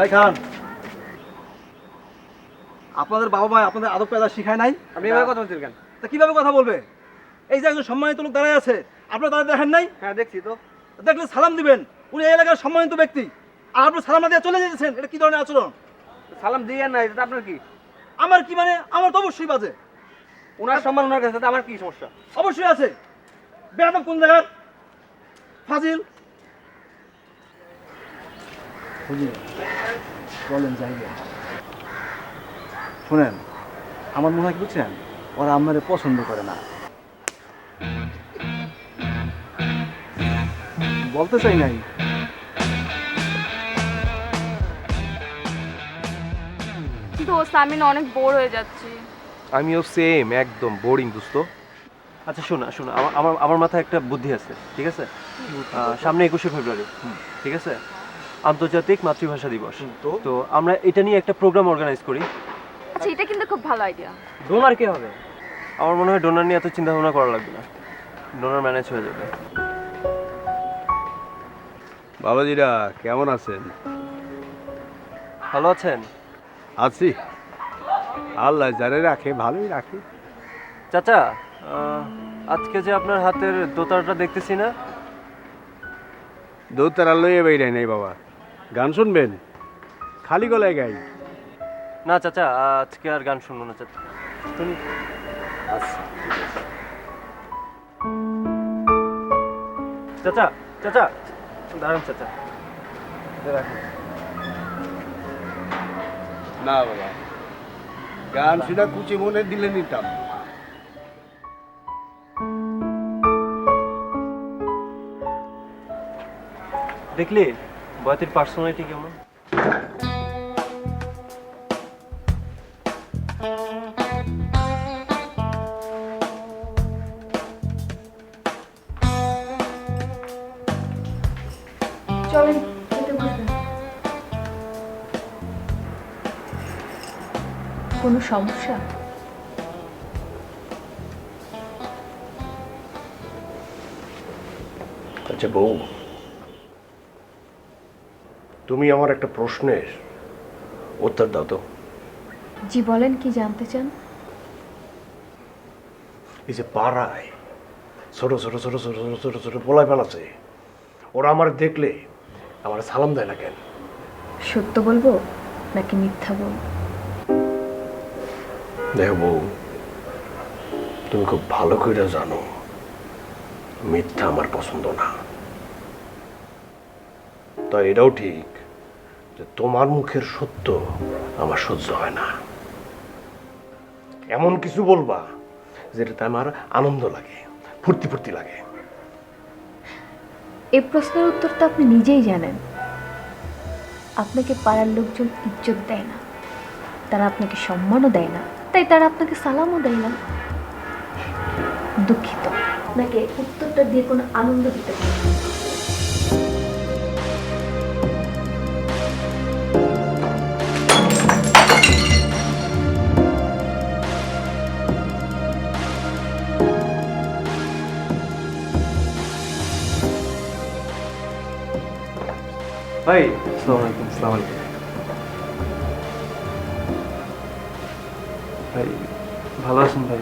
এই খান, আপনাদের বাবা মা আপনাদের আদব কায়দা শিখায় নাই? আপনি এভাবে কথা বলছেন কেন? তা কিভাবে কথা বলবে? এই যে একজন সম্মানিত লোক দাঁড়ায় আছে, আপনারা তাদের দেখেন নাই? হ্যাঁ দেখছি তো। দেখলে সালাম দিবেন, উনি এই এলাকার সম্মানিত ব্যক্তি, আর আপনি সালাম না দিয়ে চলে যেতেছেন, এটা কি ধরনের আচরণ? সালাম দিয়ে না, এটা আপনার কি? আমার কি মানে? আমার তো অবশ্যই বাজে। ওনার সম্মান ওনার কাছে, আমার কি সমস্যা? অবশ্যই আছে। বেয়াদব কোন জায়গার? ফাজিল। বলেন যাইবে। শুনেন, আমার মনে হয় বুঝছেন, ওরা আপনারে পছন্দ করে না। বলতে চাই নাই। দোস্ত আমি না অনেক বোর হয়ে যাচ্ছি। আমিও সেম, একদম বোরিং দোস্ত। আচ্ছা শোনা শোনা, আমার আমার মাথায় একটা বুদ্ধি আছে, ঠিক আছে? সামনে 21শে ফেব্রুয়ারি, ঠিক আছে, আন্তর্জাতিক মাতৃভাষা দিবস। তো আমরা এটা নিয়ে একটা প্রোগ্রাম অর্গানাইজ করি। আচ্ছা এটা কিন্তু খুব ভালো আইডিয়া। ডোনার কে হবে? আমার মনে হয় ডোনার নিয়ে এত চিন্তা ভাবনা করা লাগবে না, ডোনার ম্যানেজ হয়ে যাবে। বাবাজিরা কেমন আছেন? ভালো আছেন? আছি, আল্লাহ যারে রাখে ভালোই রাখে। চাচা, আজকে যে আপনার হাতের দোতারটা দেখতেছি না? দৌতারা লইয়ে বেড়াই নাই বাবা, গান শুনবেন? খালি গলায় গাই। না চাচা, আজকে আর গান শুনবো না চাচা। শুনি। আচ্ছা চাচা চাচা দাঁড়ান চাচা, রাখুন। না বাবা, গান শুনে কুচি মনে দিলে নিতাম। দেখলি বয়াতির পার্সোনালিটি কেমন? চলেন খেতে বসবেন। কোনো সমস্যা? আচ্ছা বউ, তুমি আমার একটা প্রশ্নের উত্তর দাও তো। জি বলেন, কি জানতে চান? এই যে পাড়ায় ছোট ছোট ছোট ছোট ছোট ছোট ছোট পোলাই বানাচ্ছে, ওরা আমার দেখলে আমার সালাম দেয় না কেন? সত্য বলবো নাকি মিথ্যা বলবো? দেখো বউ, তুমি খুব ভালো করে জানো মিথ্যা আমার পছন্দ না। তাই এটাও ঠিক যে তোমার মুখের সত্য আমার সহ্য হয় না। এমন কিছু বলবা যেটাতে আমার আনন্দ লাগে, ফুর্তি ফুর্তি লাগে। এই প্রশ্নের উত্তর তো আপনি নিজেই জানেন। আপনাকে পাড়ার লোকজন ইজ্জত দেয় না, তারা আপনাকে সম্মানও দেয় না, তাই তারা আপনাকে সালামও দেয় না। দুঃখিত, আপনাকে উত্তরটা দিয়ে কোনো আনন্দ দিতে পারি না। ভাই আসসালামু আলাইকুম। আসসালামু আলাইকুম ভাই, ভালো আছেন ভাই?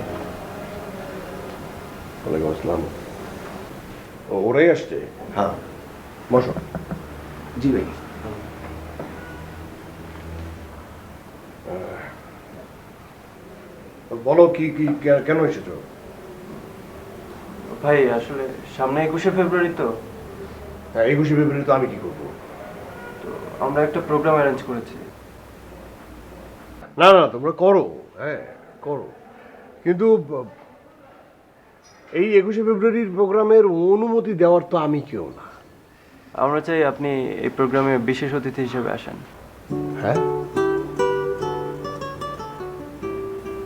ওয়ালাইকুম আসসালাম। ওরাই আসছে? হ্যাঁ, বসো। জি ভাই। বলো কি কি কেন এসেছো? ভাই আসলে সামনে 21শে ফেব্রুয়ারি তো, হ্যাঁ, 21শে ফেব্রুয়ারি তো আমি কি করবো? তো আমরা একটা প্রোগ্রাম অ্যারেঞ্জ করেছি। না না, তোমরা করো, হ্যাঁ করো, কিন্তু এই 21শে ফেব্রুয়ারির প্রোগ্রামের অনুমতি দেওয়ার তো আমি কেউ না। আমরা চাই আপনি এই প্রোগ্রামে বিশেষ অতিথি হিসেবে আসেন। হ্যাঁ,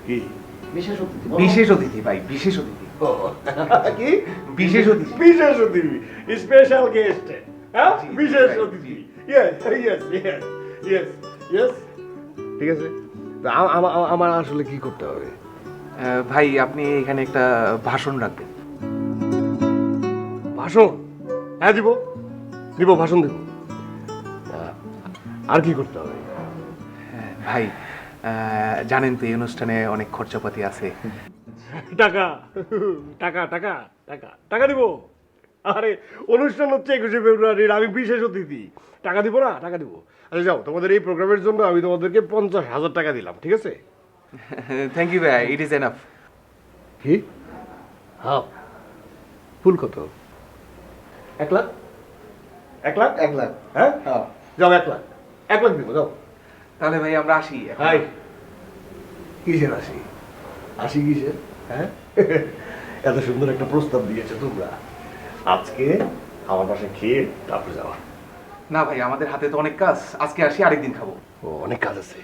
কি বিশেষ অতিথি ভাই, বিশেষ অতিথি। কি বিশেষ অতিথি। বিশেষ অতিথি, স্পেশাল গেস্ট। হ্যাঁ, বিশেষ অতিথি। Yes yes yes yes yes, ঠিক আছে। তা আমার আসলে কি করতে হবে? ভাই আপনি এখানে একটা ভাষণ রাখবেন। ভাষণ? হ্যাঁ দিব, দিব, ভাষণ দিব। আর কি করতে হবে? ভাই জানেন তো এই অনুষ্ঠানে অনেক খরচাপাতি আছে। টাকা টাকা টাকা টাকা টাকা দিব? আরে অনুষ্ঠান হচ্ছে 21শে ফেব্রুয়ারির, আমি বিশেষ অতিথি, টাকা দিব না? টাকা দিব। আচ্ছা যাও, তোমাদের এই প্রোগ্রামের জন্য আমি তোমাদেরকে 50,000 টাকা দিলাম, ঠিক আছে? থ্যাংক ইউ ভাই, ইট ইজ এনাফ। কি? হ্যাঁ, ফুল কত? 1 লাখ? 1 লাখ? 1 লাখ। হ্যাঁ, হ্যাঁ। যাও 1 লাখ, 1 লাখ দিব, যাও। তাহলে ভাই আমরা আসি এখন। হাই, কিসের আসি? আসি কিসের? হ্যাঁ, এত সুন্দর একটা প্রস্তাব দিয়েছো তোমরা, আজকে আমার পাশে খেয়ে তারপর যাওয়া। না ভাই, আমাদের হাতে তো অনেক কাজ, আজকে আসি, আরেকদিন খাবো। ও, অনেক কাজ আছে।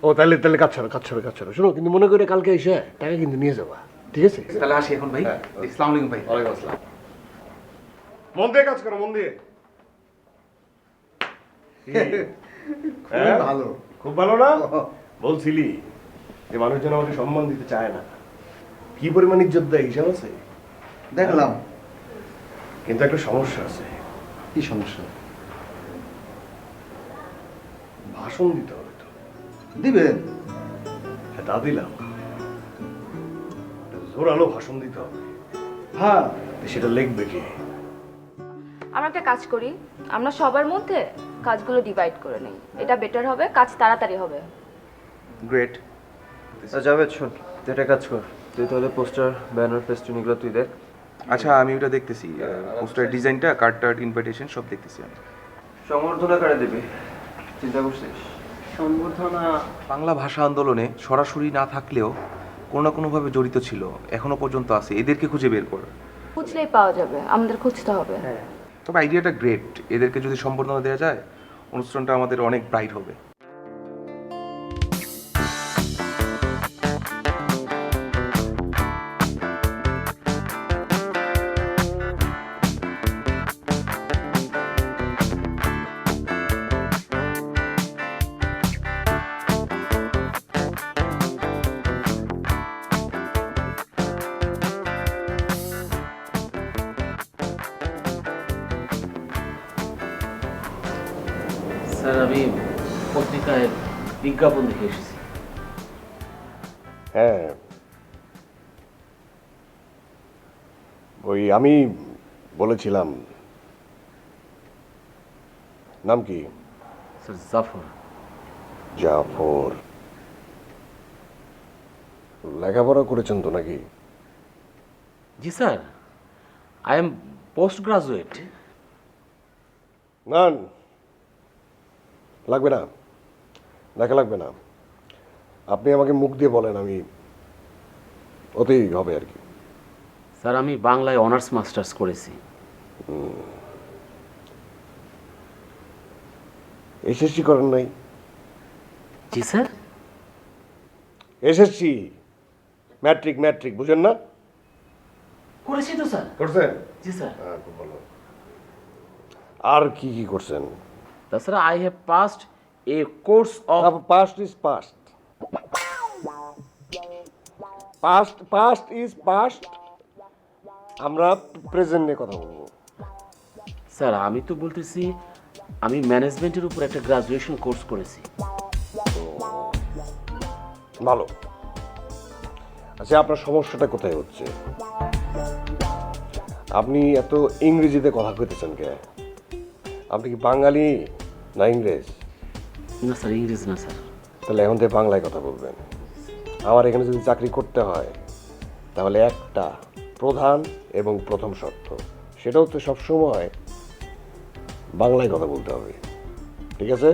ও তাহলে তাহলে কাজ ছাড়ো, কাজ ছাড়ো, কাজ ছাড়ো। শোনো, কিন্তু মনে করে কালকে এসে টাকা কিন্তু নিয়ে যাবা, ঠিক আছে? তাহলে আসি এখন ভাই। হ্যাঁ। আসসালামু আলাইকুম ভাই। ওয়ালাইকুম আসসালাম। মন দিয়ে কাজ করো, মন দিয়ে। খুব ভালো। খুব ভালো না? বলছিলি যে মানুষজন আমাকে সম্মান দিতে চায় না, কি পরিমাণ ইজ্জত দেয় হিসাব আছে? দেখলাম। কিন্তু একটা সমস্যা আছে। কি সমস্যা? ভাষণ দিতে হবে তো। দিবেন? হ্যাঁ, তা দিলাম। একটা জোরালো ভাষণ দিতে হবে। হ্যাঁ। তো সেটা লিখবে কে? আমরা একটা কাজ করি, আমরা সবার মধ্যে কাজগুলো ডিভাইড করে নিই, এটা বেটার হবে, কাজ তাড়াতাড়ি হবে। গ্রেট। জাভেদ শোন, তুই একটা কাজ কর, তুই তাহলে পোস্টার, ব্যানার, ফেস্টুন এগুলো তুই দেখ। আচ্ছা, আমি ওটা দেখতেছি, পোস্টার ডিজাইনটা, কার্ড টার্ড, ইনভাইটেশন সব দেখতেছি আমি। সংবর্ধনা কারে দেবে চিন্তা করছিস? সম্বর্ধনা বাংলা ভাষা আন্দোলনে সরাসরি না থাকলেও কোনো না কোনোভাবে জড়িত ছিল, এখনো পর্যন্ত আছে, এদেরকে খুঁজে বের কর। খুঁজলেই পাওয়া যাবে, আমাদের খুঁজতে হবে। তবে আইডিয়াটা গ্রেট, এদেরকে যদি সম্বর্ধনা দেওয়া যায় অনুষ্ঠানটা আমাদের অনেক ব্রাইট হবে। স্যার, আমি পত্রিকায় বিজ্ঞাপন দেখে এসেছি। হ্যাঁ, ওই আমি বলেছিলাম। নাম কি? স্যার জাফর। জাফর। লেখাপড়া করেছেন তো নাকি? জি sir, I am post graduate. না, লাগবে না, দেখা লাগবে না। আপনি আমাকে মুখ দিয়ে বলেন, আমি ওতেই হবে আর কি। স্যার, আমি বাংলায় অনার্স মাস্টার্স করেছি। এসএসসি করেন নাই? জি স্যার। এসএসসি, ম্যাট্রিক, ম্যাট্রিক বুঝেন না? করেছি তো স্যার। করছেন? জি স্যার। হ্যাঁ, খুব ভালো। আর কি কি করছেন? তাছাড়া I have passed A course of past is past, past past is past. আমরা প্রেজেন্ট নিয়ে কথা বলবো। স্যার, আমি তো বলতেছি আমি ম্যানেজমেন্টের উপর একটা গ্রাজুয়েশন কোর্স করেছি। ভালো। আচ্ছা, আপনার সমস্যাটা কোথায় হচ্ছে? আপনি এত ইংরেজিতে কথা কইতেছেন কে? আপনি কি বাঙালি না ইংরেজ? না স্যার, ইংরেজ না স্যার। তাহলে এখন থেকে বাংলায় কথা বলবেন। আমার এখানে যদি চাকরি করতে হয় তাহলে একটা প্রধান এবং প্রথম শর্ত, সেটা হচ্ছে সবসময় বাংলায় কথা বলতে হবে, ঠিক আছে?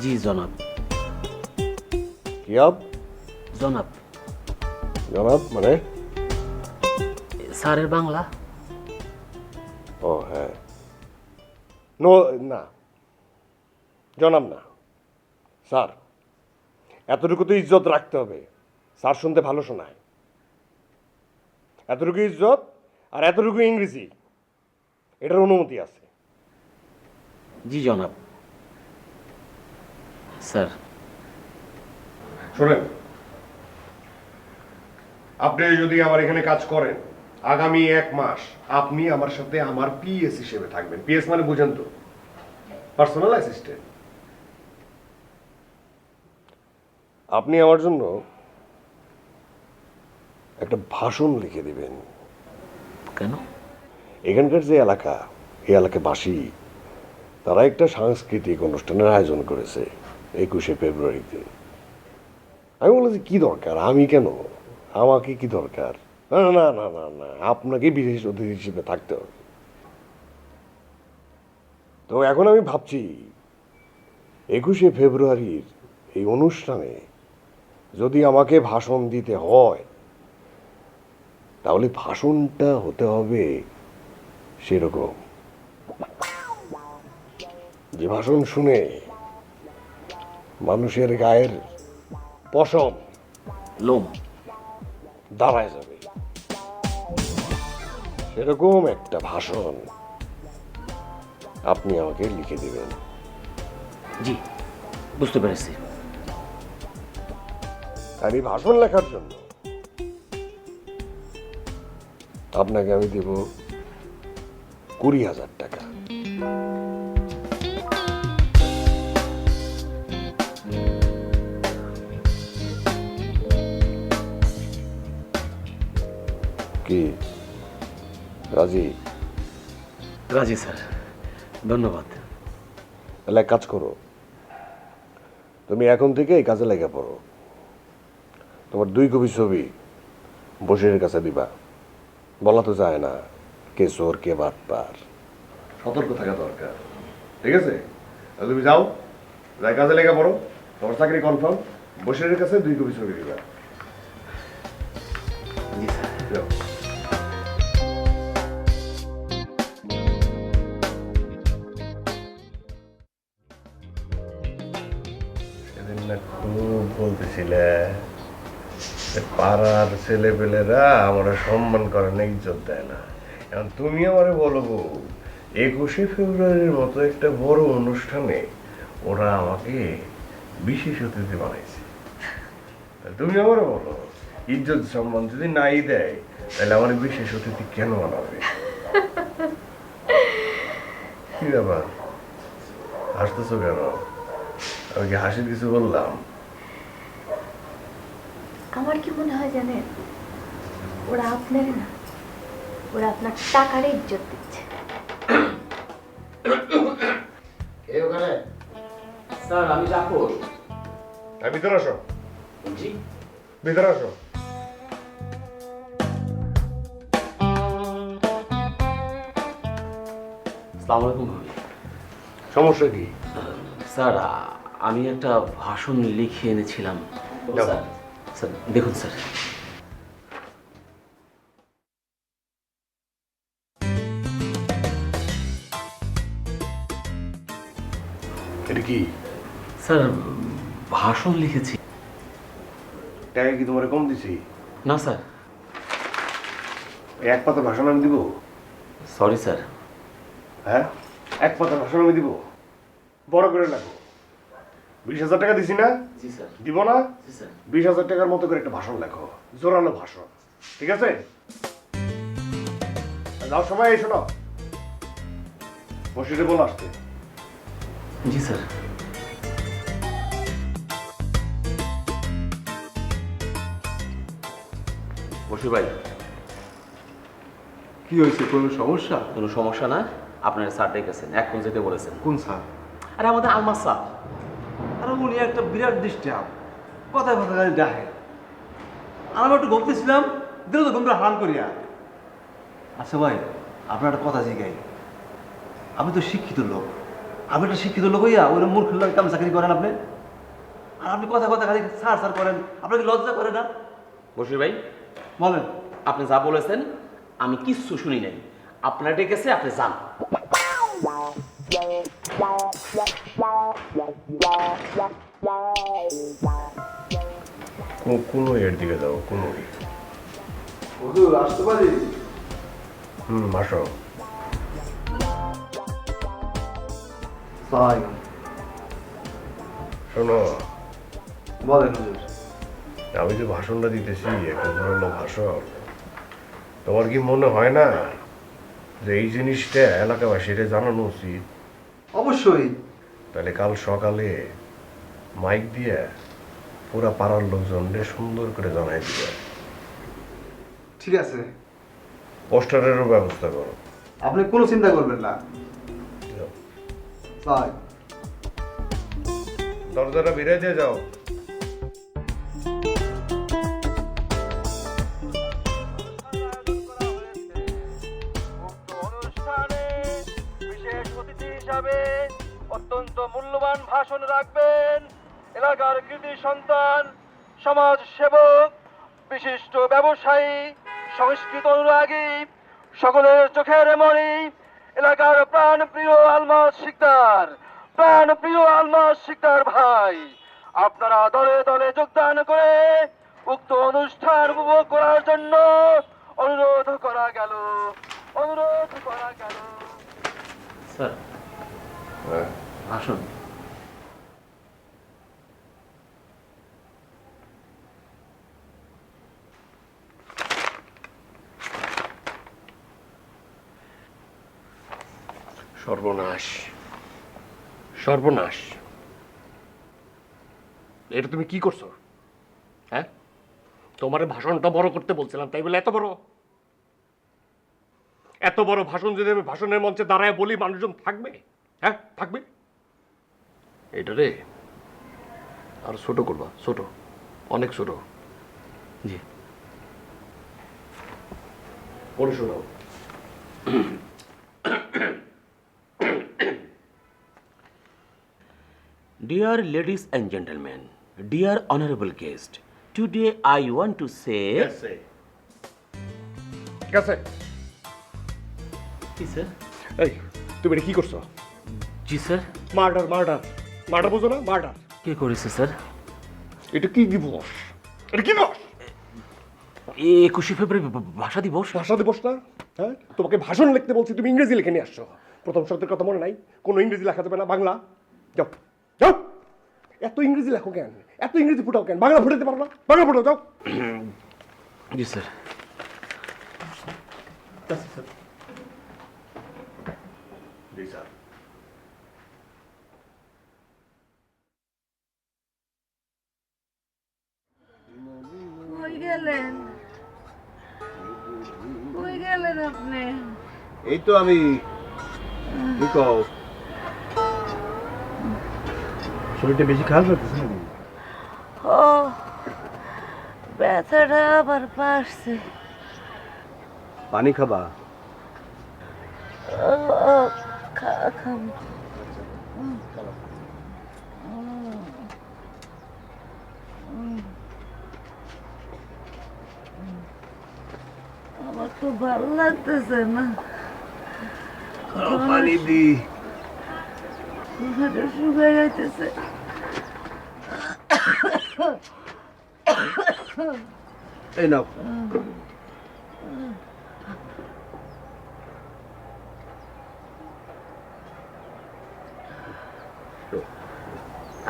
জি জনাব। কি আব? জনাব। জনাব মানে? স্যারের বাংলা। ও হ্যাঁ, নো, না জনাব না, স্যার। এতটুকু তো ইজ্জত রাখতে হবে, স্যার শুনতে ভালো শোনায়। এতটুকু ইজ্জত আর এতটুকু ইংরেজি, এটার অনুমতি আছে। জি জনাব। স্যার, শোনেন, আপনি যদি আমার এখানে কাজ করেন, আগামী 1 মাস আপনি আমার সাথে আমার পিএস হিসেবে থাকবেন। পিএস মানে বুঝেন তো? Personal assistant. আপনি আমার জন্য একটা ভাষণ লিখে দিবেন। কেন? এখানকার যে এলাকা, এই এলাকাবাসী তারা একটা সাংস্কৃতিক অনুষ্ঠানের আয়োজন করেছে 21শে ফেব্রুয়ারিতে। আমি বলেছি কি দরকার, আমি কেন, আমাকে কি দরকার? না না না না না, আপনাকে বিশেষ অতিথি হিসেবে থাকতে হবে। তো এখন আমি ভাবছি 21শে ফেব্রুয়ারির এই অনুষ্ঠানে যদি আমাকে ভাষণ দিতে হয়, তাহলে ভাষণটা হতে হবে সেরকম যে ভাষণ শুনে মানুষের গায়ের পশম লোম দাঁড়ায় যাবে, সেরকম একটা ভাষণ আপনি আমাকে লিখে দিবেন। জি, বুঝতে পেরেছি। আর এই ভাষণ লেখার জন্য আপনাকে আমি দেব 20,000 টাকা। কি রাজি? রাজি স্যার, ধন্যবাদ। তাহলে এক কাজ করো, তুমি এখন থেকে এই কাজে লেগে পড়ো। তোমার 2 কপি ছবি বসিরের কাছে দিবা। বলা তো যায় না কে চোর কে বাটপার, সতর্ক থাকা দরকার। ঠিক আছে, তাহলে তুমি যাও, যাই কাজে লেগে পড়ো। তোমার চাকরি কনফার্ম। বসিরের কাছে 2 কপি ছবি দিবা। জি স্যার। যাও। সেদিন না খুব বলতেছিলে পাড়ার ছেলেপেলেরা আমরা সম্মান করে না, ইজ্জত দেয় না। এখন তুমি আমারে বলো গো, 21শে ফেব্রুয়ারির মতো একটা বড় অনুষ্ঠানে ওরা আমাকে বিশেষ অতিথি বানাইছে। তুমি আমারে বলো, ইজ্জত সম্মান যদি নাই দেয় তাহলে আমার বিশেষ অতিথি কেন বানাবে? কি ব্যাপার, হাসতেছো কেন? আমি কি হাসির কিছু বললাম? আমার কি মনে হয় জানেন, ওরা আপনার না, ওরা আপনার টাকার ইজ্জত দিচ্ছে। স্যার আমি জাফর। ভিতরে আসো, জি। ভিতরে আসো। আসসালামু আলাইকুম ভাবি। সমস্যা কি? স্যার আমি একটা ভাষণ লিখে এনেছিলাম। দাও। স্যার, স্যার দেখুন স্যার। এটা কি? স্যার ভাষণ লিখেছি। টাকা কি তোমার কম দিছি? না স্যার। এক পাতা ভাষণ আমি দিব? Sorry sir. হ্যাঁ, এক পাতা ভাষণ আমি দিব? বড় করে লাগো। 20,000 টাকা দিছি না? জি স্যার। দিব না? জি স্যার। 20,000 টাকার মতো করে একটা ভাষণ লেখো, জোরালো ভাষণ। ঠিক আছে? যাও সময় এসো না, বসিতে বল আসতে। জি স্যার। বসু ভাই, কি হয়েছে, কোনো সমস্যা? কোনো সমস্যা না। আপনার স্যার ডেকেছেন, এখন যেতে বলেছেন। কোন স্যার? আরে আমাদের আলমাস স্যার। আর উনি একটা বিরাট ডিস্টার্ব, কথায় কথা গাড়ি ডাকে। আমি একটু ভাবতেছিলাম দিল তো ঘুমটা হারান করিয়া। আচ্ছা ভাই, আপনার একটা কথা জিগাই, আপনি তো শিক্ষিত লোক, আপনি একটা শিক্ষিত লোক হইয়া ওই মূর্খ লোক কাম চাকরি করেন আপনি? আর আপনি কথা কথা খালি সার সার করেন, আপনাকে লজ্জা করে না? বসু ভাই, বলেন। আপনি যা বলেছেন আমি কিচ্ছু শুনি নাই। আপনার ডেকেছে, আপনি যান। কোনো এর দিকে যাও, কোনো। হুজুর আসতে পারি? আসো। শোনো, বলেন হুজুর। আমি যে ভাষণটা দিতেছি একটা ধরনের ভাষণ, তোমার কি মনে হয় না যে এই জিনিসটা এলাকাবাসীরা জানানো উচিত? অবশ্যই তাহলে কাল সকালে মাইক দিয়ে পুরা পাড়ার লোকজনকে সুন্দর করে জানাই দিবে। ঠিক আছে, পোস্টারেরও ব্যবস্থা করো। আপনি কোনো চিন্তা করবেন না। তাই দরজাটা বেরিয়ে দিয়ে যাও। অনুষ্ঠানে বিশেষ অতিথি হিসাবে অত্যন্ত মূল্যবান ভাষণ রাখবেন এলাকার কৃতি সন্তান, সমাজ সেবক, বিশিষ্ট ব্যবসায়ী, সংস্কৃত অনুরাগী, সকলের চোখের মণি, এলাকার প্রাণপ্রিয় আলমাস শিকদার, প্রাণপ্রিয় আলমাস শিকদার ভাই, আপনারা দলে দলে যোগদান করে উক্ত অনুষ্ঠান উপভোগ করার জন্য অনুরোধ করা গেল। স্যার হ্যাঁ, ভাষণ। সর্বনাশ, সর্বনাশ! এটা তুমি কি করছো? হ্যাঁ, তোমার ভাষণটা বড় করতে বলছিলাম, তাই বলে এত বড়? এত বড় ভাষণ যদি আমি ভাষণের মঞ্চে দাঁড়ায় বলি, মানুষজন থাকবে? হ্যাঁ, থাকবে? এটা রে আর ছোট করবা, ছোট, অনেক ছোট। জি। পড়ে শোনাও। Dear ladies and gentlemen, dear honorable guest, today I want to say... ঠিক আছে? কি স্যার? এই, তুমি এটা কি করছো? জি স্যার। মার্ডার, মার্ডার, মার্ডার বুঝো না? মার্ডার। কে করেছে স্যার? এটা কি দিবস? এটা কি দিবস? 21শে ফেব্রুয়ারি ভাষা দিবস। ভাষা দিবস না? হ্যাঁ, তোমাকে ভাষণ লিখতে বলছি, তুমি ইংরেজি লিখে নিয়ে আসছো। প্রথম শব্দের কথা মনে নাই? কোনো ইংরেজি লেখা যাবে না, বাংলা। যাও, যাও। এত ইংরেজি লেখো কেন? এত ইংরেজি ফুটাও কেন? বাংলা ফুটাতে পারো না? বাংলা ফুটাও, যাও। জি স্যার। কই গেলেন? কই গেলেন আপনি? এই তো আমি। কি কও? শরীরটা বেশি খারাপ লাগতেছে নাকি? ও, ব্যথাটা আবার বাড়ছে। পানি খাবা? ও, খাম। আমার তো ভালো লাগতেছে না। পানি দি। মুখটা শুকায় যাইতেছে। এই নাও।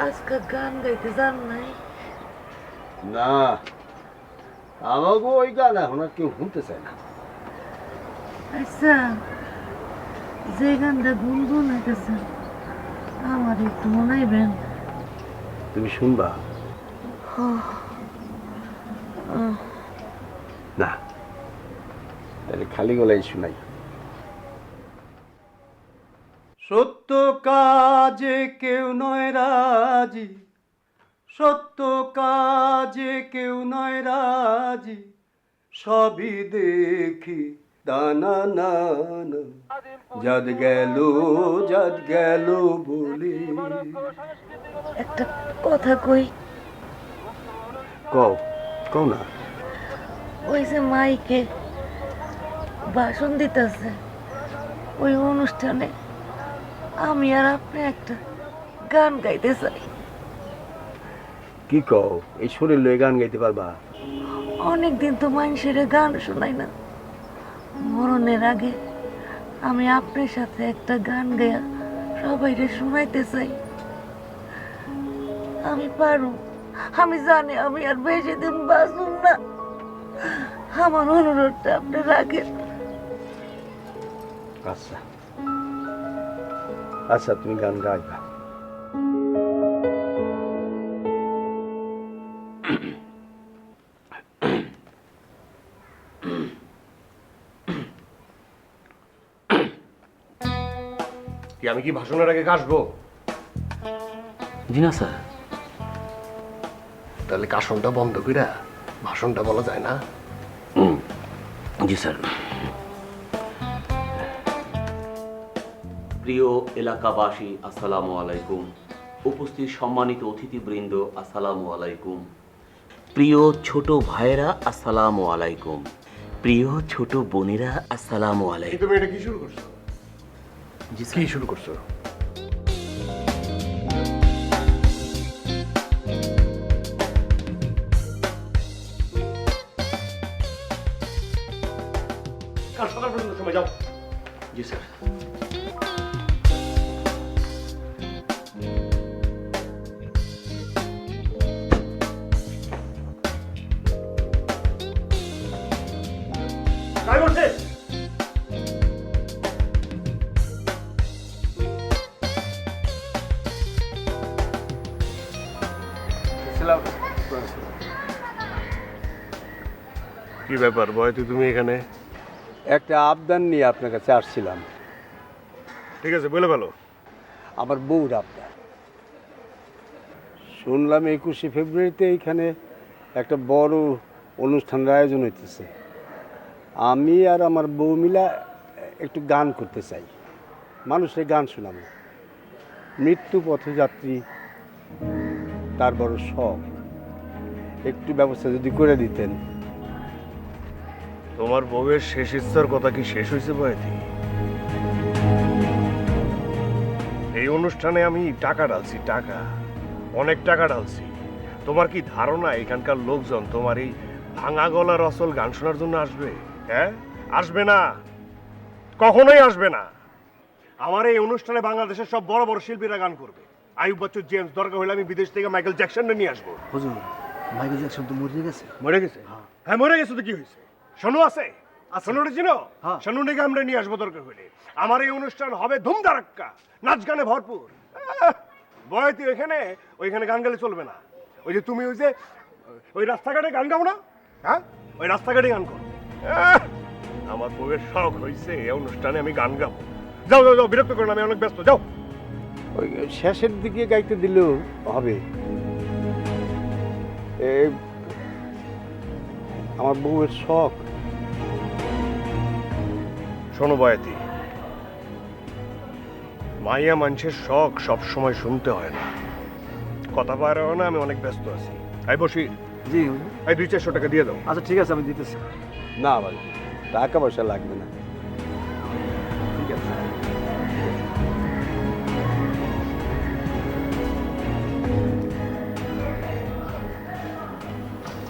আজকে গান গাইতে যান নাই? না, আমাকে ওই গান এখন আর কেউ শুনতে চায় না। আচ্ছা, যে গানটা গুনগুনাইতেছেন আমার একটু মনাইবেন? তুমি শুনবা? না, তাহলে খালি গলাই শুনাই। সত্য কাজে কেউ নয় রাজি, সত্য কাজে কেউ নয় রাজি, সবই দেখি দানা না না, যাদ গেল বলে। একটা কথা কই। কও, কও না। ওই যে মাইকে ভাষণ দিতেছে, ওই অনুষ্ঠানে আমি আর আপনি একটা গান গাইতে চাই। কি কও, এই শরীর লয়ে গান গাইতে পারবা? অনেকদিন তো মানুষের গান শোনাই না। মরণের আগে আমি আপনার সাথে একটা গান গায়া সবাইরে শোনাইতে চাই। আমি পারু, আমি জানি আমি আর বেশি দিন বাঁচুম না। আমার অনুরোধটা আপনি রাখেন। আচ্ছা আচ্ছা, তুমি গান গাইবা। কি আমি কি ভাষণের আগে কাশবো? জি না স্যার। তাহলে কাশনটা বন্ধ কইরা ভাষণটা বলা যায় না? জি স্যার। প্রিয় এলাকাবাসী, আসসালামু আলাইকুম। উপস্থিত সম্মানিত অতিথিবৃন্দ, আসসালামু আলাইকুম। প্রিয় ছোট ভাইয়েরা, আসসালামু আলাইকুম। প্রিয় ছোট বোনেরা, আসসালামু আলাইকুম। তুমি এটা কি শুরু করছো? জি কি শুরু করছো? কাল সকাল পর্যন্ত সময় যাও। জি স্যার। ড্রাইভার শেষ। কি ব্যাপার বয়তি, তুমি এখানে? একটা আবদার নিয়ে আপনার কাছে আসছিলাম। ঠিক আছে, বলে ফেলো। আমার বউর আবদার। শুনলাম 21শে ফেব্রুয়ারিতে এইখানে একটা বড় অনুষ্ঠানের আয়োজন হইতেছে। আমি আর আমার বউ মিলা একটু গান করতে চাই, মানুষের গান শোনাবো। মৃত্যু পথযাত্রী তার বড় শখ, একটু ব্যবস্থা যদি করে দিতেন। তোমার বউয়ের শেষ ইচ্ছার কথা কি শেষ হয়েছে বয়তি? এই অনুষ্ঠানে আমি টাকা ঢালছি, টাকা, অনেক টাকা ঢালছি। তোমার কি ধারণা এখানকার লোকজন তোমার এই ভাঙা গলার অসল গান শোনার জন্য আসবে? হ্যাঁ, আসবে না, কখনোই আসবে না। আমার এই অনুষ্ঠানে বাংলাদেশের সব বড় বড় শিল্পীরা গান করবে। আইয়ুব বাচ্চু, জেমস, দরকার হলে আমি বিদেশ থেকে মাইকেল জ্যাকসনকে নিয়ে আসবো। হুজুর, মাইকেল জ্যাকসন তো মরে গেছে। মরে গেছে? হ্যাঁ মরে গেছে তো কি হয়েছে? শোনো আছে, শোনোটা চিনো? হ্যাঁ। শোনুনিকে আমরা নিয়ে আসবো দরকার হলে। আমার এই অনুষ্ঠান হবে ধুমধারাক্কা, নাচ গানে ভরপুর। বয়তি ওইখানে গান গালে চলবে না। ওই যে তুমি ওই যে ওই রাস্তাঘাটে গান গাও না, হ্যাঁ, ওই রাস্তাঘাটে গান করো। আমার বউয়ের শখ হয়েছে এই অনুষ্ঠানে আমি গান গাবো। যাও যাও যাও, বিরক্ত করো না, আমি অনেক ব্যস্ত। যাও। ওই শেষের দিকে গাইতে দিলেও হবে। আমার বউয়ের শখ। শোনো বয়াতি, মাইয়া মানুষের শখ সব সময় শুনতে হয় না, কথা পারে না। আমি অনেক ব্যস্ত আছি। আই বসি। জি এই 200-400 টাকা দিয়ে দাও। আচ্ছা ঠিক আছে, আমি দিতেছি। না ভাই, টাকা পয়সা লাগবে না। ঠিক আছে।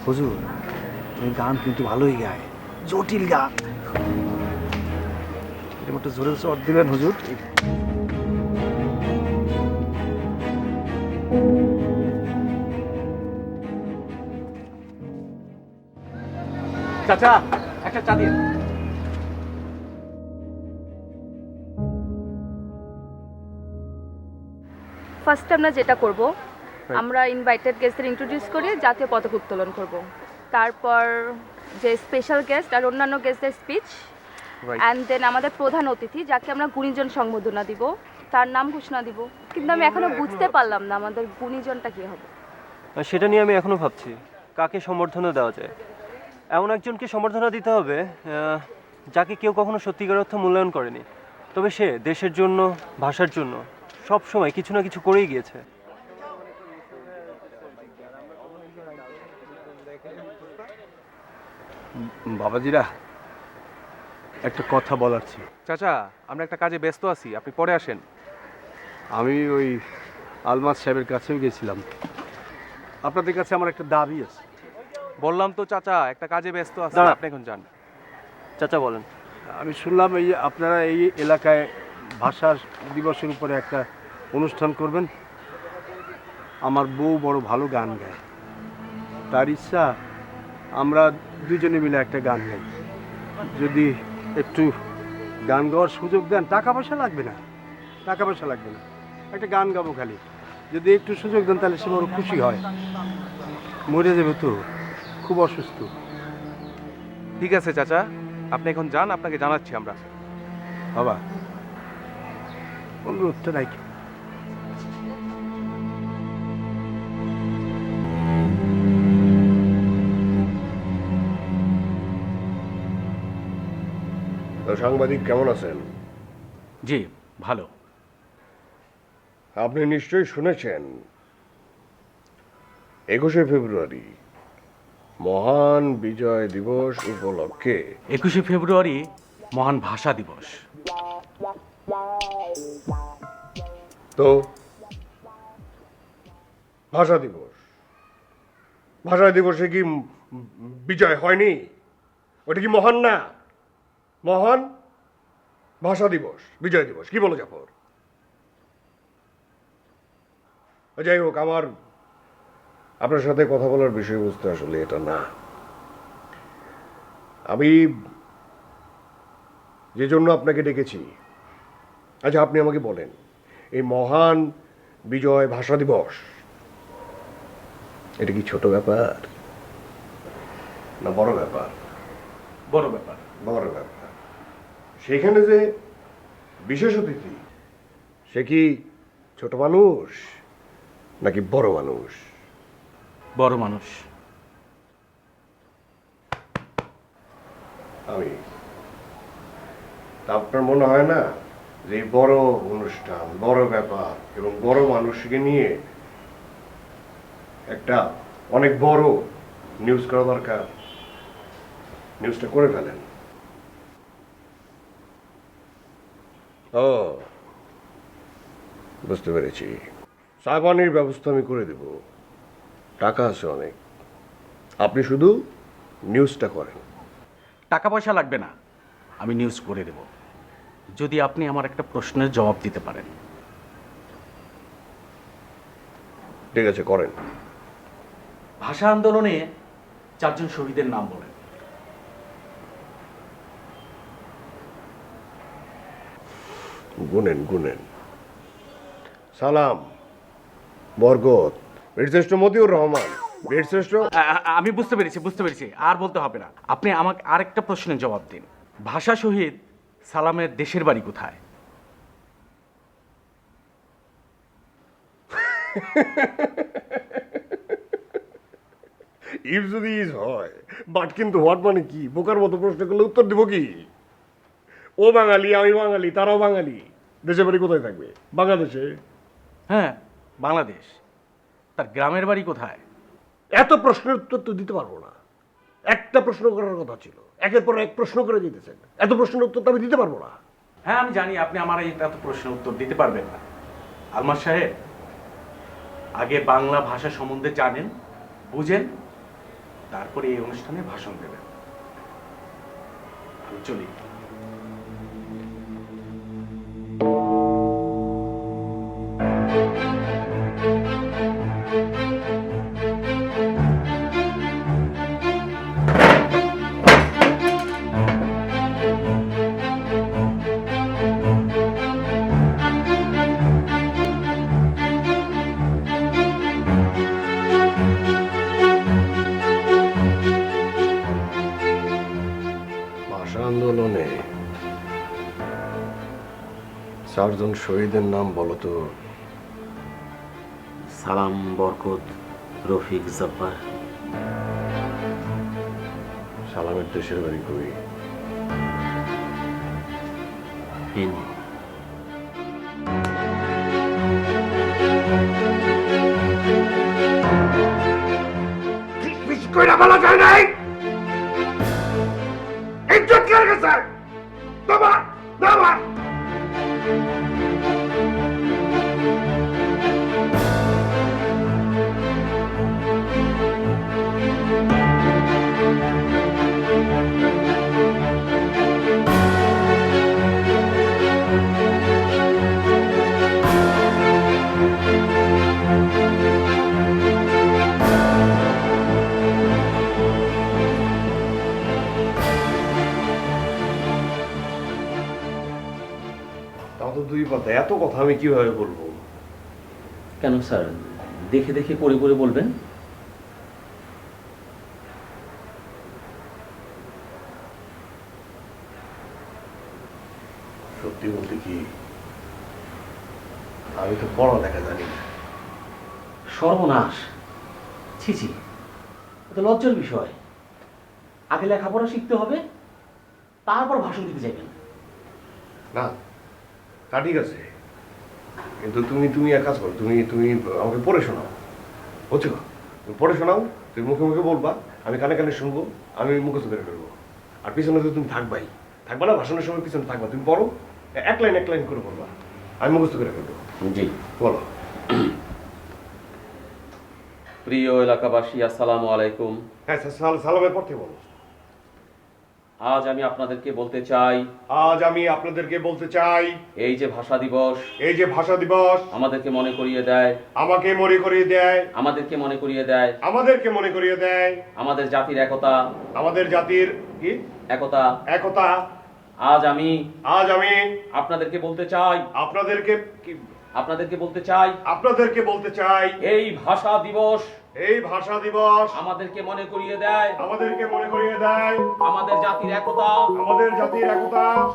হুজুর, এই গান কিন্তু ভালোই গায়, জটিল গান। এর মধ্যে জোরে চট দিবেন হুজুর। চাচা, একটা চা দিয়ে। ফার্স্ট আমরা যেটা করব, আমরা ইনভাইটেড গেস্টদের ইন্ট্রোডিউস করে জাতীয় পতাকা উত্তোলন করব। তারপর যে স্পেশাল গেস্ট আর অন্যান্য গেস্টদের স্পিচ, অ্যান্ড দেন আমাদের প্রধান অতিথি যাকে আমরা গুণীজন সংবর্ধনা দিব, তার নাম ঘোষণা দিব। কিন্তু আমি এখনো বুঝতে পারলাম না আমাদের গুণীজনটা কি হবে। সেটা নিয়ে আমি এখনো ভাবছি কাকে সম্বর্ধনা দেওয়া যায়। এমন একজনকে সম্বর্ধনা দিতে হবে যাকে কেউ কখনো সত্যিকার অর্থে মূল্যায়ন করেনি, তবে সে দেশের জন্য, ভাষার জন্য সব সময় কিছু না কিছু করেই গিয়েছে। বাবাজিরা, একটা কথা বলার ছিল। চাচা, আমরা একটা কাজে ব্যস্ত আছি, আপনি পরে আসেন। আমি ওই আলমাজ সাহেবের কাছেও গেছিলাম। আপনাদের কাছে আমার একটা দাবি আছে। বললাম তো চাচা, একটা কাজে ব্যস্ত আছি, দাঁড়া। আপনি এখন যান। চাচা বলেন। আমি শুনলাম এই আপনারা এই এলাকায় ভাষা দিবসের উপরে একটা অনুষ্ঠান করবেন। আমার বউ বড় ভালো গান গায়, তার ইচ্ছা আমরা দুজনে মিলে একটা গান গাই। যদি একটু গান গাওয়ার সুযোগ দেন, টাকা পয়সা লাগবে না, টাকা পয়সা লাগবে না, একটা গান গাবো খালি। যদি একটু সুযোগ দেন তাহলে সে বড় খুশি হয়। মরে যাবে তো, খুব অসুস্থ। ঠিক আছে চাচা, আপনি এখন যান, আপনাকে জানাচ্ছি আমরা। বাবা, অনুরোধটা রাখি। তো সাংবাদিক কেমন আছেন? জি ভালো। আপনি নিশ্চয়ই শুনেছেন 21শে ফেব্রুয়ারি মহান বিজয় দিবস উপলক্ষে 21শে ফেব্রুয়ারি মহান ভাষা দিবস। তো ভাষা দিবস, ভাষা দিবসে কি বিজয় হয়নি? ওটা কি মহান না? মহান ভাষা দিবস, বিজয় দিবস, কি বলো জাফর? যাই হোক, আমার আপনার সাথে কথা বলার বিষয়বস্তু আসলে এটা না। আমি যে জন্য আপনাকে ডেকেছি, আচ্ছা আপনি আমাকে বলেন, এই মহান বিজয় ভাষা দিবস এটা কি ছোট ব্যাপার না বড় ব্যাপার? বড় ব্যাপার। বড় ব্যাপার। সেখানে যে বিশেষ অতিথি, সে কি ছোট মানুষ নাকি বড় মানুষ? বড় মানুষ। আমি তা আপনার মনে হয় না যে এই বড় অনুষ্ঠান, বড় ব্যাপার এবং বড় মানুষকে নিয়ে একটা অনেক বড় নিউজ করা দরকার? নিউজটা করে ফেলেন। ও বুঝতে পেরেছি, চা পানির ব্যবস্থা আমি করে দেব, টাকা আছে অনেক, আপনি শুধু নিউজটা করেন। টাকা পয়সা লাগবে না, আমি নিউজ করে দেব, যদি আপনি আমার একটা প্রশ্নের জবাব দিতে পারেন। ঠিক আছে, করেন। ভাষা আন্দোলনে 4 জন শহীদের নাম বলেন। গুনেন গুনেন। সালাম, বরকত, বীরশ্রেষ্ঠ মতিউর রহমান, বীরশ্রেষ্ঠ। আমি বুঝতে পেরেছি, আর বলতে হবে না। আপনি আমাকে আরেকটা প্রশ্নের জবাব দিন। ভাষা শহীদ সালামের দেশের বাড়ি কোথায়? ইফ যদি ইজ হয়, বাট কিন্তু হোয়াট মানে কি? বোকার মতো প্রশ্ন করলে উত্তর দিব কি? ও বাঙালি, আমি বাঙালি, তারাও বাঙালি, দেশের বাড়ি কোথায় থাকবে? বাংলাদেশে। হ্যাঁ, বাংলাদেশ। তার গ্রামের বাড়ি কোথায়? এত প্রশ্নের উত্তর তো দিতে পারবো না। একটা প্রশ্ন করার কথা ছিল, একের পর এক প্রশ্ন করে দিতেছেন, এত প্রশ্নের উত্তর তো আমি দিতে পারবো না। হ্যাঁ আমি জানি আপনি আমার এই এত প্রশ্নের উত্তর দিতে পারবেন না। আলমাস সাহেব, আগে বাংলা ভাষা সম্বন্ধে জানেন, বুঝেন, তারপরে এই অনুষ্ঠানে ভাষণ দেবেন। আমি চলি। ভাষা আন্দোলনে 4 জন শহীদের নাম বলো তো। সালাম, বরকত, রফিক, জব্বার। সালামের দেশের বাড়ি কই? ফেনী। কইরা বলা যায় নাই, ইজ্জত কে গেছে? বাবা বাবা, তাও তো 2 কথা, এত কথা আমি কিভাবে বলবো? কেন স্যার, দেখে দেখে করে করে বলবেন? সত্যি বলতে কি, আমি তো পড়ালেখা জানি না। সর্বনাশ! ছি ছি, এটা লজ্জার বিষয়। আগে লেখাপড়া শিখতে হবে, তারপর ভাষণ দিতে যাবেন। না, তা ঠিক আছে, কিন্তু তুমি এক কাজ করো, তুমি আমাকে পড়ে শোনাও, বুঝছো? তুমি পড়ে শোনাও, তুমি মুখে মুখে বলবা, আমি কানে কানে শুনবো, আমি মুখস্থ করে ফেলবো। আর পিছনে তো তুমি থাকবা না, ভাষণের সময় পিছনে থাকবা, তুমি পড়ো, এক লাইন করে পড়বা, আমি মুখস্থ করে ফেলবো। জি, বলো। প্রিয় এলাকাবাসী, আসসালামু আলাইকুম। হ্যাঁ, সালামের পর থেকে বলো। আজ আমি আপনাদেরকে বলতে চাই, এই যে ভাষা দিবস আমাদেরকে মনে করিয়ে দেয়, আমাদেরকে মনে করিয়ে দেয় আমাদের জাতির একতা, একতা। আজ আমি আপনাদেরকে বলতে চাই, এই ভাষা দিবস আমাদেরকে মনে করিয়ে দেয় আমাদের জাতির একতা,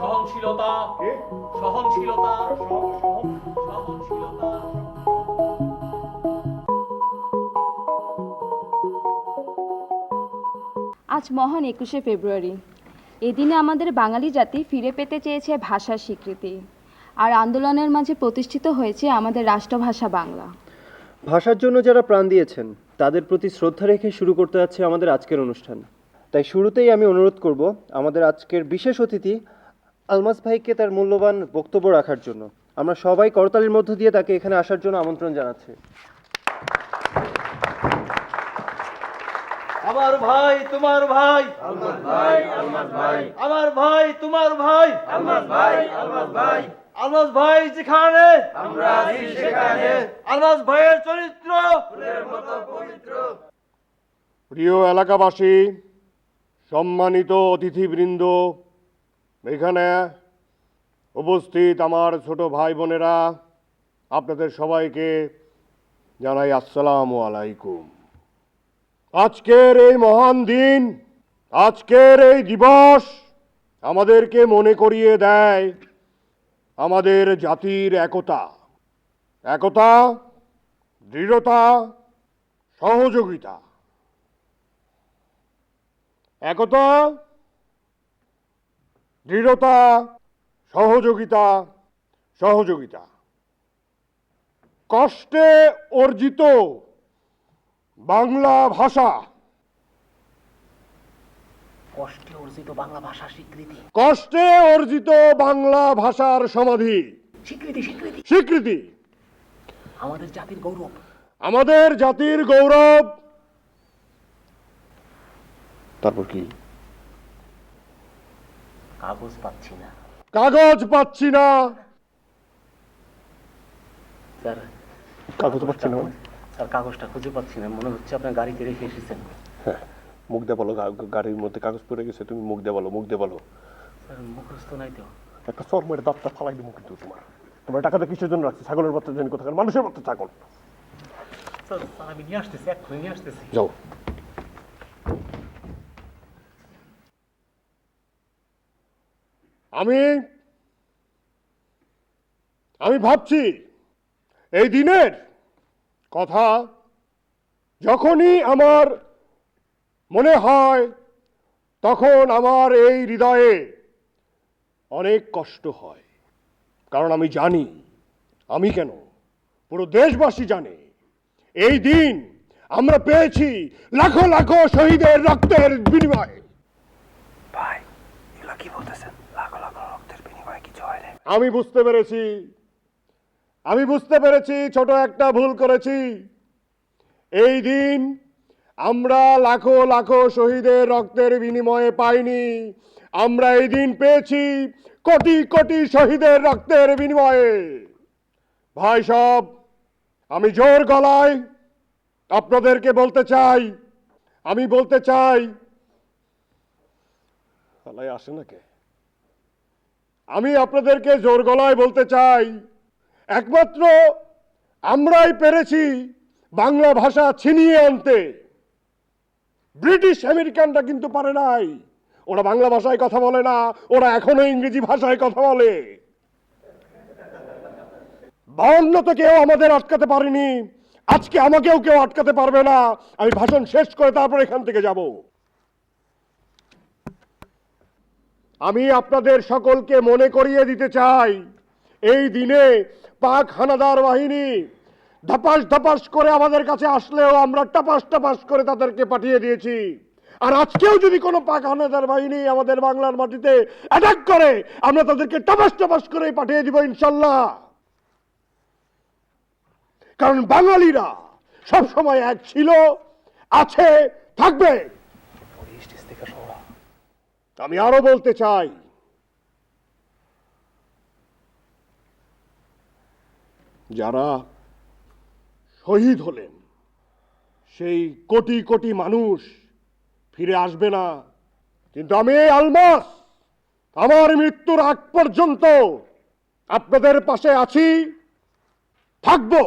সহনশীলতা। আজ মহান 21শে ফেব্রুয়ারি। এদিনে আমাদের বাঙালি জাতি ফিরে পেতে চেয়েছে ভাষার স্বীকৃতি, আর আন্দোলনের মাঝে প্রতিষ্ঠিত হয়েছে আমাদের রাষ্ট্রভাষা বাংলা। ভাষার জন্য যারা প্রাণ দিয়েছেন তাদের প্রতি শ্রদ্ধা রেখে শুরু করতে যাচ্ছে আমাদের আজকের অনুষ্ঠান। তাই শুরুতেই আমি অনুরোধ করব আমাদের আজকের বিশেষ অতিথি আলমাস ভাইকে তার মূল্যবান বক্তব্য রাখার জন্য। আমরা সবাই করতালির মধ্য দিয়ে তাকে এখানে আসার জন্য আমন্ত্রণ জানাচ্ছি। আমার ভাই তোমার ভাই, আলমাস ভাই, আলমাস ভাই, আমার ভাই তোমার ভাই, আলমাস ভাই, আলমাস ভাই, আলমাস ভাই যেখানে আমরা আছি সেখানে আলমাস ভাইয়ের চরিত্র ফুলের মতো পবিত্র। প্রিয় এলাকাবাসী, সম্মানিত অতিথিবৃন্দ, এখানে উপস্থিত আমার ছোট ভাই বোনেরা, আপনাদের সবাইকে জানাই আসসালামু আলাইকুম। আজকের এই মহান দিন, আজকের এই দিবস আমাদেরকে মনে করিয়ে দেয় আমাদের জাতির একতা, দৃঢ়তা, সহযোগিতা। একতা, দৃঢ়তা, সহযোগিতা। কষ্টে অর্জিত বাংলা ভাষা, কষ্টে অর্জিত বাংলা ভাষা স্বীকৃতি, কষ্টে অর্জিত বাংলা ভাষার সমাধি, স্বীকৃতি আমাদের জাতির গৌরব, আমাদের জাতির গৌরব। তারপর কি? কাগজ পাচ্ছি না স্যার, স্যার কাগজটা খুঁজে পাচ্ছি না, মনে হচ্ছে আপনার গাড়িতে রেখে এসেছেন। হ্যাঁ, মুখ দিয়ে বলো, গাড়ির মধ্যে কাগজ পড়ে গেছে, তুমি মুখ দিয়ে বলো। স্যার মুখস্থ নাই তো। একটা চর মেরে দাঁতটা ফালাই দিব কিন্তু তোমার টাকাটা কিসের জন্য রাখছি? ছাগলের বাচ্চা জানি কোথাকার, মানুষের বাচ্চা ছাগল। স্যার আমি নিয়ে আসতেছি, এক্ষুনি নিয়ে আসতেছি। যাও। আমি ভাবছি এই দিনের কথা, যখনই আমার মনে হয় তখন আমার এই হৃদয়ে অনেক কষ্ট হয়। কারণ আমি জানি, আমি কেন, পুরো দেশবাসী জানে, এই দিন আমরা পেয়েছি লাখো লাখো শহীদের রক্তের বিনিময়ে। ভাই এগুলো কি বলতেছেন? লাখো লাখো রক্তের বিনিময়ে কিছু হয় না। আমি বুঝতে পেরেছি ছোট একটা ভুল করেছি। এই দিন আমরা লাখো লাখো শহীদের রক্তের বিনিময়ে পাইনি, আমরা এই দিন পেয়েছি কোটি কোটি শহীদের রক্তের বিনিময়ে। ভাই সব, আমি জোর গলায় আপনাদেরকে বলতে চাই, আসে না কে? আমি আপনাদেরকে জোর গলায় বলতে চাই, একমাত্র আমরাই পেরেছি বাংলা ভাষা ছিনিয়ে আনতে। ব্রিটিশ আমেরিকানরা কিন্তু পারে নাই। ওরা বাংলা ভাষায় কথা বলে না, ওরা এখনো ইংরেজি ভাষায় কথা বলে। 52 কেউ আমাদের আটকাতে পারেনি, আজকে আমাকেও কেউ আটকাতে পারবে না। আমি ভাষণ শেষ করে তারপর এখান থেকে যাব। আমি আপনাদের সকলকে মনে করিয়ে দিতে চাই, এই দিনে পাক হানাদার বাহিনী ধপাস ধপাস করে আমাদের কাছে আসলেও আমরা টাপাস টাপাস করে তাদেরকে পাঠিয়ে দিয়েছি। আর আজকেও যদি কোনো পাক হানাদার বাহিনী আমাদের বাংলার মাটিতে অ্যাটাক করে, আমরা তাদেরকে টাপাস টাপাস করে পাঠিয়ে দিব ইনশাল্লাহ। কারণ বাঙালিরা সব সময় এক ছিল, আছে, থাকবে। আমি আরো বলতে চাই, যারা শহীদ হলেন সেই কোটি কোটি মানুষ ফিরে আসবে না, কিন্তু আমি এই আলমাস আমার মৃত্যুর আগ পর্যন্ত আপনাদের পাশে আছি, থাকবো।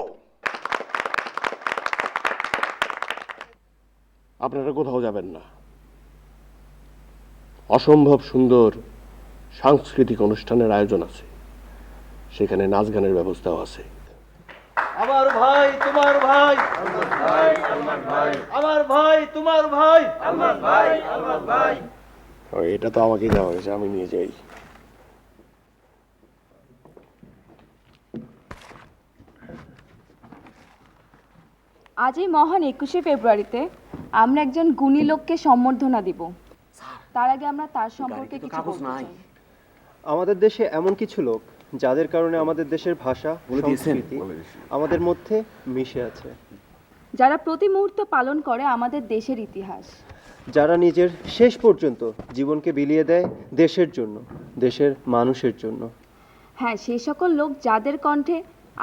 আপনারা কোথাও যাবেন না। অসম্ভব সুন্দর সাংস্কৃতিক অনুষ্ঠানের আয়োজন আছে, সেখানে নাচ গানের ব্যবস্থাও আছে। আমার ভাই তোমার ভাই, আমার ভাই তোমার ভাই, এটা তো আমাকে দেওয়া হয়েছে, আমি নিয়ে যাই। আজ এই মহান 21শে ফেব্রুয়ারিতে আমরা একজন গুণী লোককে সম্বর্ধনা দিব। তার আগে আমরা তার সম্পর্কে কিছু বলতে চাই। আমাদের দেশে এমন কিছু লোক যাদের কারণে আমাদের দেশের ভাষা, সংস্কৃতি আমাদের মধ্যে মিশে আছে, যারা প্রতি মুহূর্ত পালন করে আমাদের দেশের ইতিহাস, যারা নিজের শেষ পর্যন্ত জীবনকে বিলিয়ে দেয় দেশের জন্য, দেশের মানুষের জন্য। হ্যাঁ, সেই সকল লোক যাদের কণ্ঠে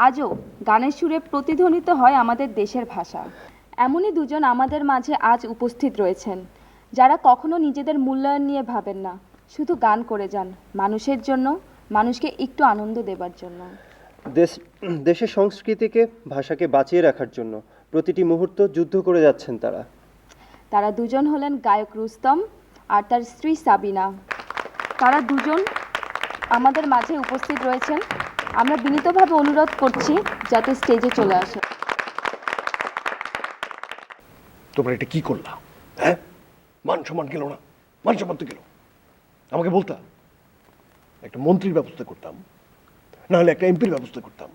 আজও গানের সুরে প্রতিধ্বনিত হয় আমাদের দেশের ভাষা। এমনই দুজন আমাদের মাঝে আজ উপস্থিত রয়েছেন, যারা কখনো নিজেদের মূল্যায়ন নিয়ে ভাবেন না, শুধু গান করে যান মানুষের জন্য, মানুষকে একটু আনন্দ দেবার জন্য। দেশের সংস্কৃতিকে, ভাষাকে বাঁচিয়ে রাখার জন্য প্রতিটি মুহূর্ত যুদ্ধ করে যাচ্ছেন তারা। তারা দুজন হলেন গায়ক রুস্তম আর তার স্ত্রী সাবিনা। তারা দুজন আমাদের মাঝে উপস্থিত রয়েছেন। আমরা বিনীতভাবে অনুরোধ করছি যাতে স্টেজে চলে আসে। তোমরা এটা কি করলা? হ্যাঁ, মান সম্মান গেল না? মান সম্মান তো গেল। আমাকে বলতা, একটা মন্ত্রীর ব্যবস্থা করতাম, না হলে একটা এমপির ব্যবস্থা করতাম।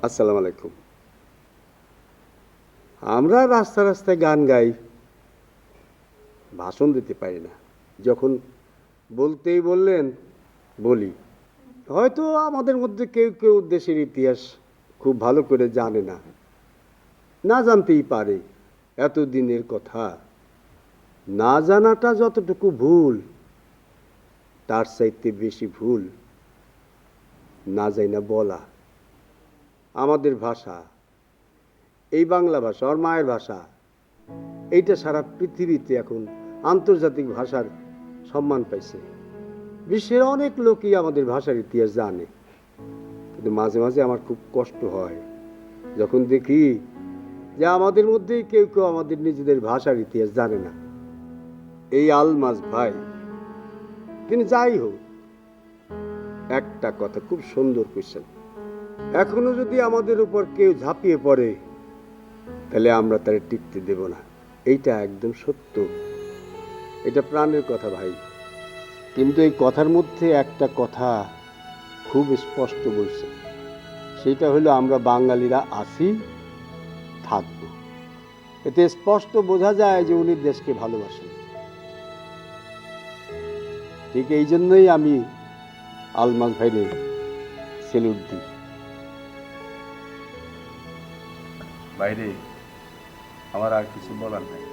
আসসালামু আলাইকুম। আমরা রাস্তা রাস্তায় গান গাই, ভাষণ দিতে পারি না। যখন বলতেই বললেন বলি। হয়তো আমাদের মধ্যে কেউ কেউ দেশের ইতিহাস খুব ভালো করে জানে না, না জানতেই পারে। এতদিনের কথা না জানাটা যতটুকু ভুল, তার চাইতে বেশি ভুল না যাই না বলা। আমাদের ভাষা, এই বাংলা ভাষা, ওর মায়ের ভাষা, এইটা সারা পৃথিবীতে এখন আন্তর্জাতিক ভাষার সম্মান পাইছে। বিশ্বের অনেক লোকই আমাদের ভাষার ইতিহাস জানে, কিন্তু মাঝে মাঝে আমার খুব কষ্ট হয় যখন দেখি যে আমাদের মধ্যেই কেউ কেউ আমাদের নিজেদের ভাষার ইতিহাস জানে না। এই আলমাস ভাই, কিন্তু যাই হোক, একটা কথা খুব সুন্দর কোয়েশ্চেন। এখনো যদি আমাদের উপর কেউ ঝাঁপিয়ে পড়ে, তাহলে আমরা তারে টিকতে দেব না। এইটা একদম সত্য, এটা প্রাণের কথা ভাই। কিন্তু এই কথার মধ্যে একটা কথা খুব স্পষ্ট বলছে, সেটা হলো আমরা বাঙালিরা আছি, থাকব। এতে স্পষ্ট বোঝা যায় যে উনি দেশকে ভালোবাসেন। ঠিক এই জন্যই আমি আলমাস ভাইরে সেলুট দিই। বাইরে আমার আর কিছু বলার নাই।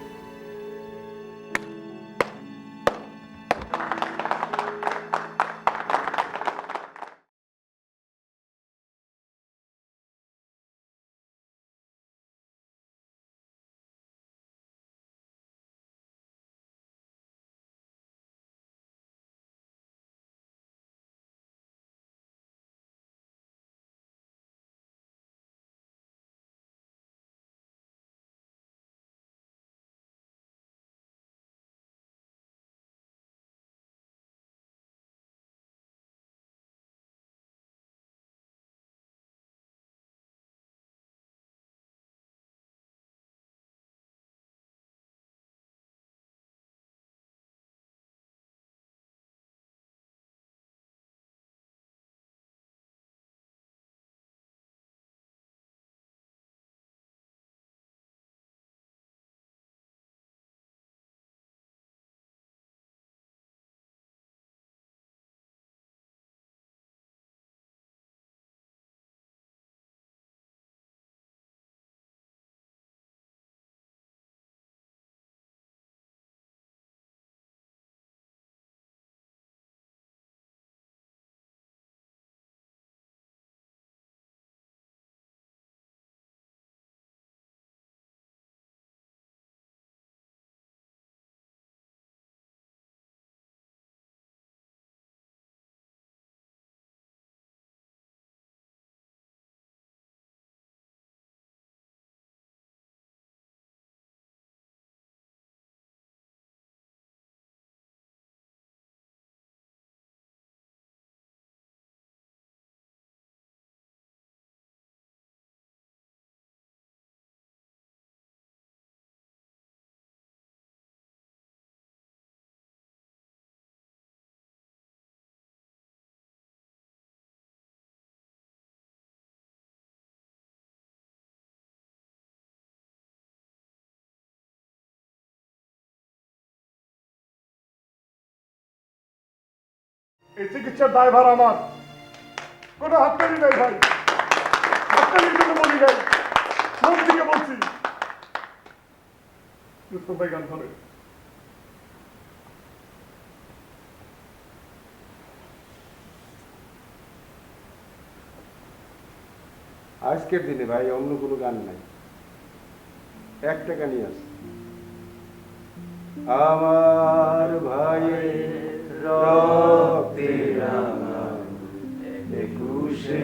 এই চিকিৎসার দায়ভার আমার। কোনো হাততালি নাই ভাই, হাততালির জন্য বলি নাই, মন থেকে বলছি। রুস্তম ভাই গান ধরে। আজকের দিনে ভাই অন্য কোনো গান নাই, একটা গানই আছে। আমার ভাইয়ের রক্তে রাঙা 21শে